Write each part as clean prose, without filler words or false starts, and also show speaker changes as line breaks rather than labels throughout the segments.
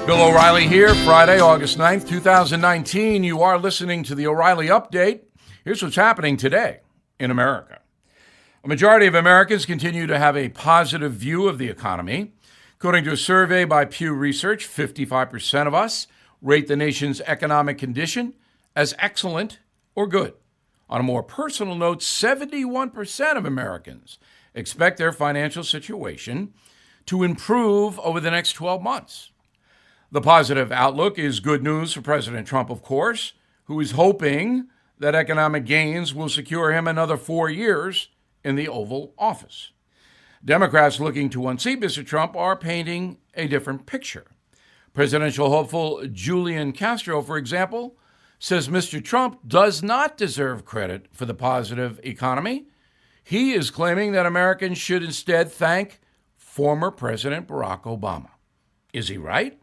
Bill O'Reilly here, Friday, August 9th, 2019. You are listening to the O'Reilly Update. Here's what's happening today in America. A majority of Americans continue to have a positive view of the economy. According to a survey by Pew Research, 55% of us rate the nation's economic condition as excellent or good. On a more personal note, 71% of Americans expect their financial situation to improve over the next 12 months. The positive outlook is good news for President Trump, of course, who is hoping that economic gains will secure him another 4 years in the Oval Office. Democrats looking to unseat Mr. Trump are painting a different picture. Presidential hopeful Julian Castro, for example, says Mr. Trump does not deserve credit for the positive economy. He is claiming that Americans should instead thank former President Barack Obama. Is he right?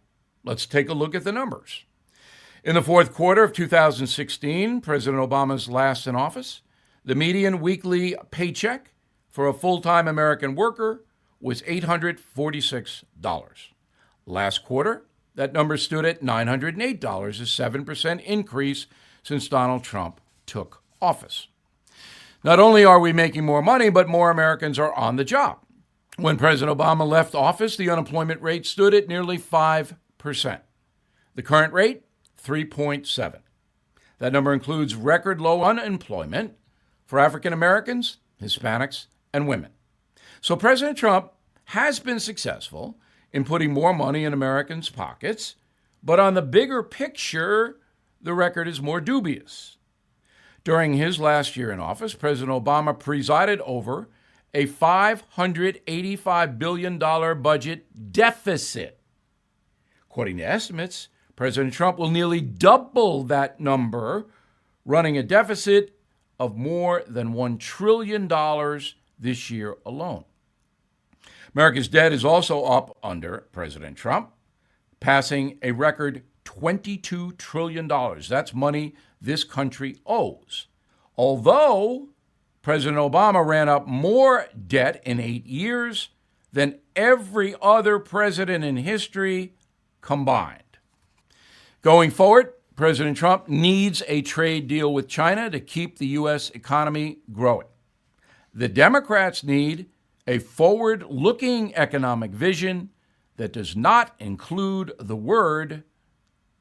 Let's take a look at the numbers. In the fourth quarter of 2016, President Obama's last in office, the median weekly paycheck for a full-time American worker was $846. Last quarter, that number stood at $908, a 7% increase since Donald Trump took office. Not only are we making more money, but more Americans are on the job. When President Obama left office, the unemployment rate stood at nearly 5%. The current rate, 3.7. That number includes record low unemployment for African Americans, Hispanics, and women. So President Trump has been successful in putting more money in Americans' pockets, but on the bigger picture, the record is more dubious. During his last year in office, President Obama presided over a $585 billion budget deficit. According to estimates, President Trump will nearly double that number, running a deficit of more than $1 trillion this year alone. America's debt is also up under President Trump, passing a record $22 trillion. That's money this country owes. Although President Obama ran up more debt in 8 years than every other president in history combined. Going forward, President Trump needs a trade deal with China to keep the U.S. economy growing. The Democrats need a forward-looking economic vision that does not include the word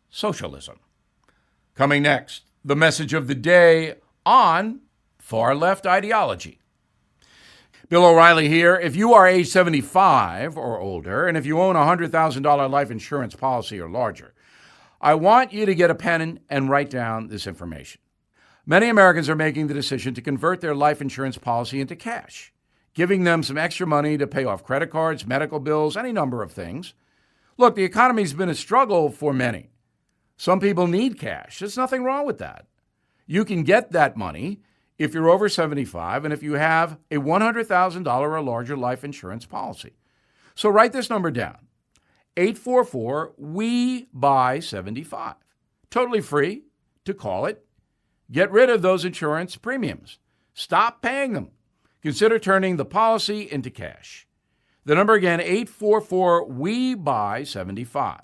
socialism. Coming next, the message of the day on far-left ideology. Bill O'Reilly here. If you are age 75 or older, and if you own a $100,000 life insurance policy or larger, I want you to get a pen and write down this information. Many Americans are making the decision to convert their life insurance policy into cash, giving them some extra money to pay off credit cards, medical bills, any number of things. Look, the economy's been a struggle for many. Some people need cash. There's nothing wrong with that. You can get that money if you're over 75 and if you have a $100,000 or larger life insurance policy. So write this number down, 844-WE-BUY-75. Totally free to call it. Get rid of those insurance premiums. Stop paying them. Consider turning the policy into cash. The number again, 844-WE-BUY-75.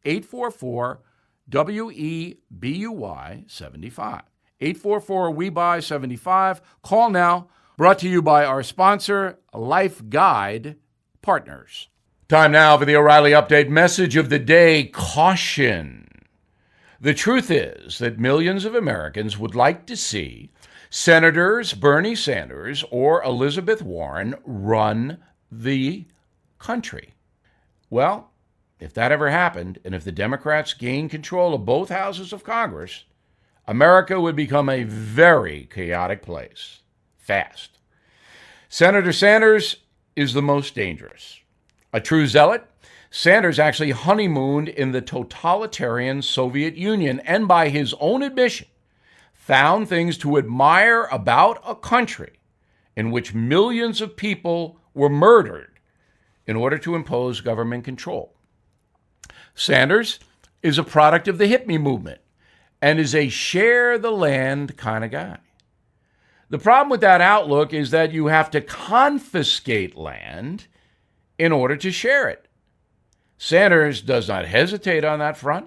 844-WEBUY-75. 844-WE-BUY-75. Call now. Brought to you by our sponsor, Life Guide Partners. Time now for the O'Reilly Update message of the day, caution. The truth is that millions of Americans would like to see Senators Bernie Sanders or Elizabeth Warren run the country. Well, if that ever happened, and if the Democrats gained control of both houses of Congress, America would become a very chaotic place, fast. Senator Sanders is the most dangerous. A true zealot, Sanders actually honeymooned in the totalitarian Soviet Union and, by his own admission, found things to admire about a country in which millions of people were murdered in order to impose government control. Sanders is a product of the hippie movement and is a share the land kind of guy. The problem with that outlook is that you have to confiscate land in order to share it. Sanders does not hesitate on that front,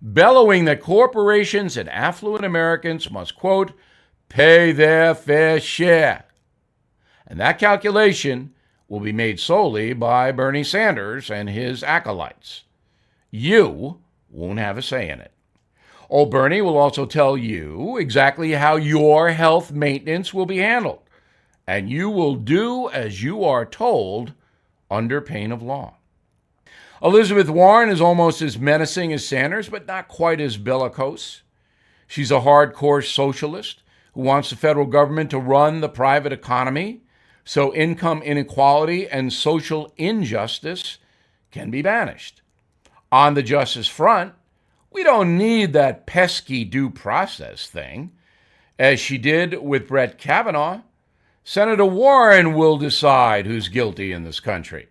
bellowing that corporations and affluent Americans must, quote, pay their fair share. And that calculation will be made solely by Bernie Sanders and his acolytes. You won't have a say in it. Old Bernie will also tell you exactly how your health maintenance will be handled, and you will do as you are told under pain of law. Elizabeth Warren is almost as menacing as Sanders, but not quite as bellicose. She's a hardcore socialist who wants the federal government to run the private economy so income inequality and social injustice can be banished. On the justice front, we don't need that pesky due process thing. As she did with Brett Kavanaugh, Senator Warren will decide who's guilty in this country.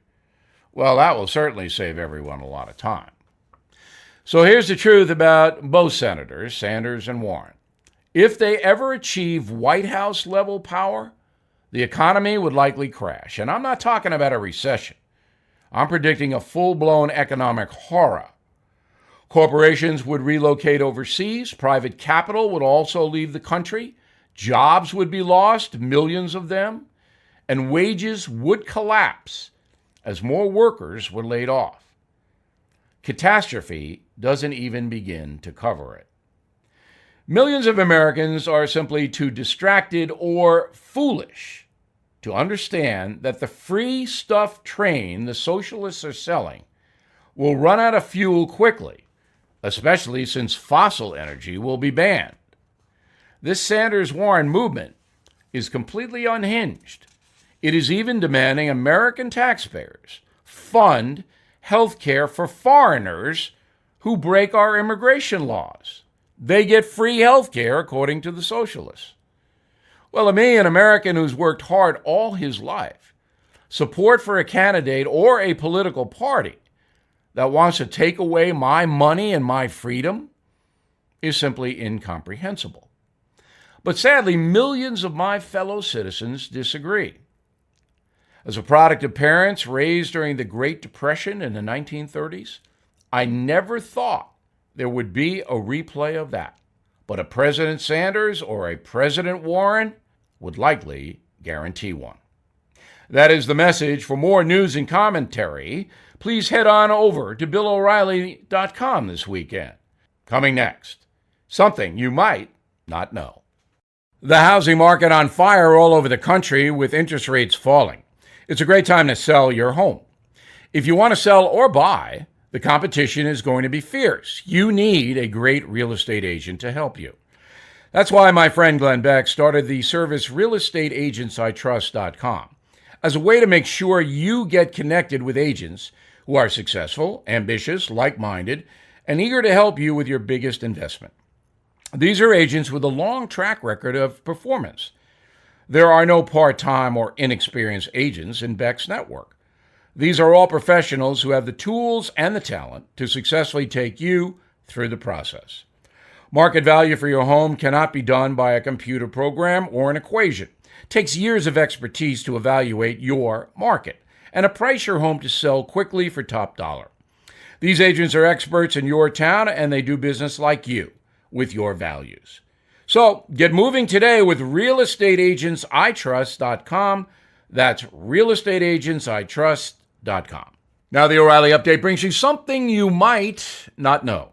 Well, that will certainly save everyone a lot of time. So here's the truth about both senators, Sanders and Warren. If they ever achieve White House level power, the economy would likely crash. And I'm not talking about a recession. I'm predicting a full-blown economic horror. Corporations would relocate overseas. Private capital would also leave the country. Jobs would be lost, millions of them. And wages would collapse as more workers were laid off. Catastrophe doesn't even begin to cover it. Millions of Americans are simply too distracted or foolish to understand that the free stuff train the socialists are selling will run out of fuel quickly, especially since fossil energy will be banned. This Sanders-Warren movement is completely unhinged. It is even demanding American taxpayers fund health care for foreigners who break our immigration laws. They get free health care, according to the socialists. Well, to me, an American who's worked hard all his life, support for a candidate or a political party that wants to take away my money and my freedom is simply incomprehensible. But sadly, millions of my fellow citizens disagree. As a product of parents raised during the Great Depression in the 1930s, I never thought there would be a replay of that. But a President Sanders or a President Warren would likely guarantee one. That is the message. For more news and commentary, please head on over to BillO'Reilly.com this weekend. Coming next, something you might not know. The housing market on fire all over the country with interest rates falling. It's a great time to sell your home. If you want to sell or buy, the competition is going to be fierce. You need a great real estate agent to help you. That's why my friend Glenn Becks started the service realestateagentsitrust.com as a way to make sure you get connected with agents who are successful, ambitious, like-minded, and eager to help you with your biggest investment. These are agents with a long track record of performance. There are no part-time or inexperienced agents in Becks Network. These are all professionals who have the tools and the talent to successfully take you through the process. Market value for your home cannot be done by a computer program or an equation. It takes years of expertise to evaluate your market and to price your home to sell quickly for top dollar. These agents are experts in your town, and they do business like you with your values. So get moving today with realestateagentsitrust.com. That's realestateagentsitrust.com. Now the O'Reilly Update brings you something you might not know.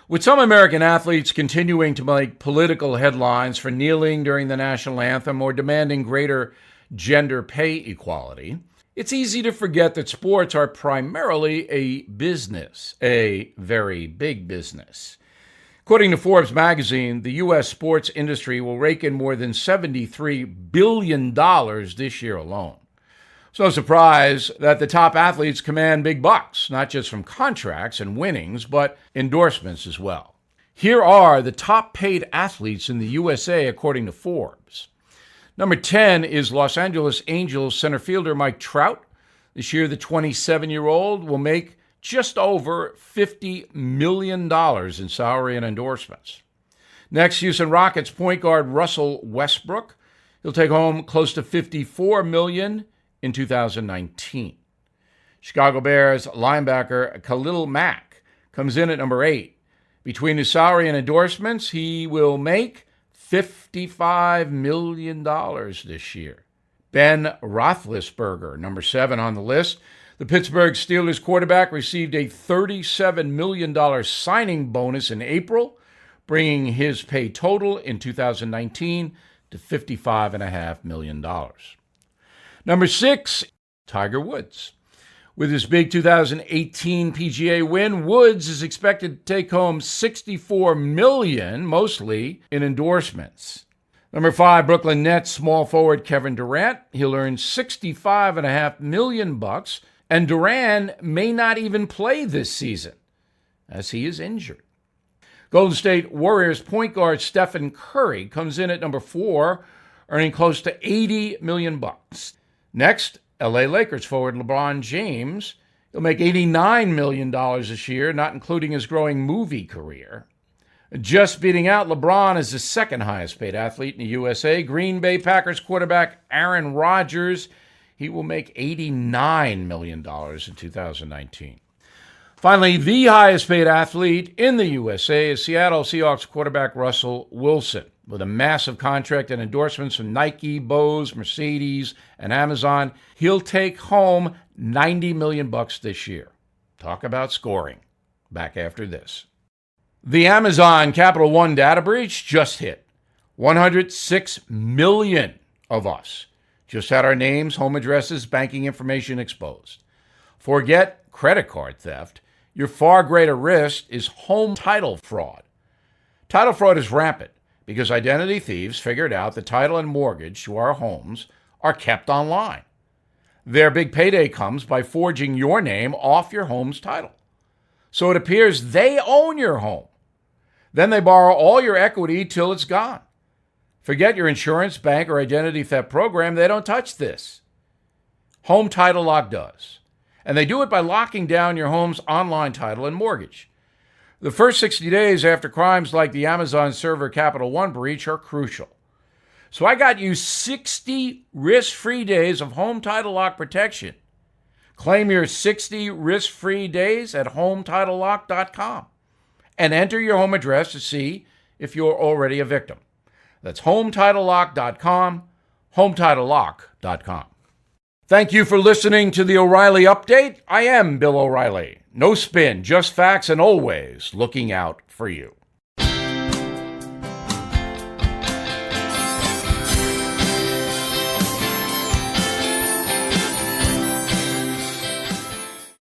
With some American athletes continuing to make political headlines for kneeling during the national anthem or demanding greater gender pay equality, it's easy to forget that sports are primarily a business, a very big business. According to Forbes magazine, the U.S. sports industry will rake in more than $73 billion this year alone. It's no surprise that the top athletes command big bucks, not just from contracts and winnings, but endorsements as well. Here are the top paid athletes in the USA according to Forbes. Number 10 is Los Angeles Angels center fielder Mike Trout. This year, the 27-year-old will make just over $50 million in salary and endorsements. Next, Houston Rockets point guard Russell Westbrook. He'll take home close to $54 million in 2019. Chicago Bears linebacker Khalil Mack comes in at number 8. Between his salary and endorsements, he will make $55 million this year. Ben Roethlisberger, number 7 on the list. The Pittsburgh Steelers quarterback received a $37 million signing bonus in April, bringing his pay total in 2019 to $55.5 million. Number 6, Tiger Woods. With his big 2018 PGA win, Woods is expected to take home $64 million, mostly in endorsements. Number 5, Brooklyn Nets small forward Kevin Durant. He'll earn $65.5 million, and Durant may not even play this season, as he is injured. Golden State Warriors point guard Stephen Curry comes in at number 4, earning close to $80 million. Next, LA Lakers forward LeBron James. He'll make $89 million this year, not including his growing movie career. Just beating out LeBron as the second highest paid athlete in the USA, Green Bay Packers quarterback Aaron Rodgers. He will make $89 million in 2019. Finally, the highest paid athlete in the USA is Seattle Seahawks quarterback Russell Wilson. With a massive contract and endorsements from Nike, Bose, Mercedes, and Amazon, he'll take home $90 million this year. Talk about scoring. Back after this. The Amazon Capital One data breach just hit. 106 million of us just had our names, home addresses, banking information exposed. Forget credit card theft. Your far greater risk is home title fraud. Title fraud is rampant because identity thieves figured out the title and mortgage to our homes are kept online. Their big payday comes by forging your name off your home's title. So it appears they own your home. Then they borrow all your equity till it's gone. Forget your insurance, bank, or identity theft program. They don't touch this. Home Title Lock does. And they do it by locking down your home's online title and mortgage. The first 60 days after crimes like the Amazon server Capital One breach are crucial. So I got you 60 risk-free days of Home Title Lock protection. Claim your 60 risk-free days at HomeTitleLock.com and enter your home address to see if you're already a victim. That's HomeTitleLock.com, HomeTitleLock.com. Thank you for listening to the O'Reilly Update. I am Bill O'Reilly. No spin, just facts, and always looking out for you.